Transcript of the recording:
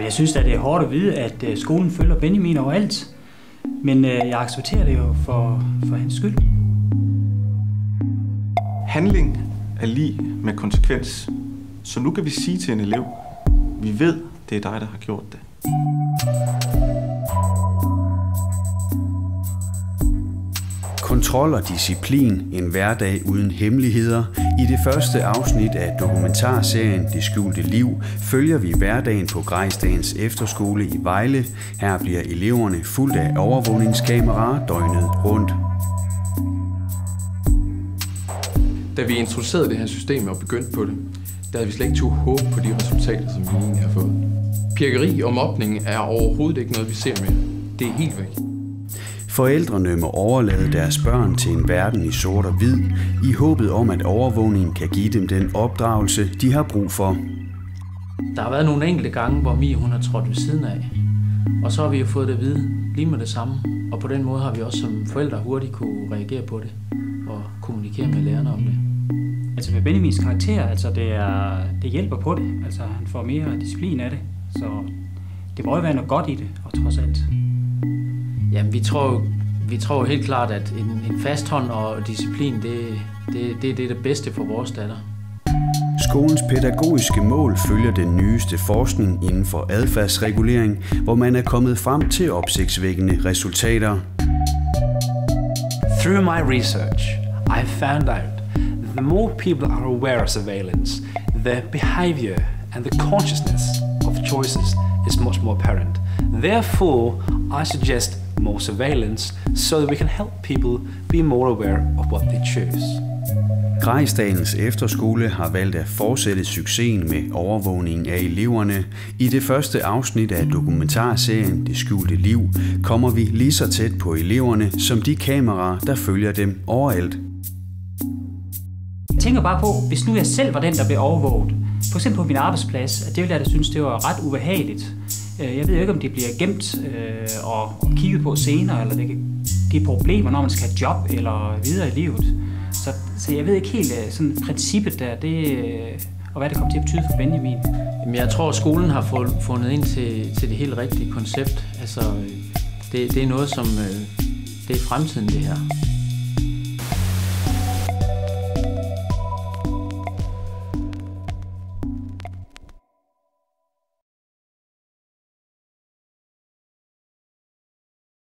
Jeg synes at det er hårdt at vide, at skolen følger Benjamin overalt. Men jeg accepterer det jo for hans skyld. Handling er lig med konsekvens. Så nu kan vi sige til en elev, vi ved, det er dig, der har gjort det. Kontrol og disciplin, en hverdag uden hemmeligheder. I det første afsnit af dokumentarserien Det skjulte liv følger vi hverdagen på Grejsdagens Efterskole i Vejle. Her bliver eleverne fuldt af overvågningskameraer døgnet rundt. Da vi introducerede det her system og begyndte på det, der havde vi slet ikke turde håbe på de resultater, som vi egentlig har fået. Pirkeri og mobning er overhovedet ikke noget, vi ser mere. Det er helt væk. Forældrene må overlade deres børn til en verden i sort og hvid, i håbet om, at overvågningen kan give dem den opdragelse, de har brug for. Der har været nogle enkelte gange, hvor Mie hun har trådt ved siden af, og så har vi jo fået det at vide lige med det samme. Og på den måde har vi også som forældre hurtigt kunne reagere på det og kommunikere med lærerne om det. Altså med Benjamins karakter, altså det hjælper på det. Altså han får mere disciplin af det, så det må jo være noget godt i det, og trods alt. Jamen, vi tror helt klart, at en fast hånd og disciplin, det er det bedste for vores datter. Skolens pædagogiske mål følger den nyeste forskning inden for adfærdsregulering, hvor man er kommet frem til opsigtsvækkende resultater. Through my research, I found out that the more people are aware of surveillance, the behavior and the consciousness of choices is much more apparent. Therefore, I suggest more surveillance so that we can help people be more aware of what they choose. Grejsdagens Efterskole har valgt at fortsætte succesen med overvågning af eleverne. I det første afsnit af dokumentarserien Det skjulte liv kommer vi lige så tæt på eleverne som de kameraer, der følger dem overalt. Jeg tænker bare på, hvis nu jeg selv var den, der blev overvåget, for eksempel på min arbejdsplads, at det ville jeg da synes, det var ret ubehageligt. Jeg ved jo ikke, om det bliver gemt og kigget på senere, eller det kan give problemer, når man skal have job eller videre i livet. Så jeg ved ikke helt sådan princippet der, og hvad det kommer til at betyde for Benjamin. Jamen, jeg tror, at skolen har fundet ind til det helt rigtige koncept. Altså, det er noget, som det er fremtiden, det her.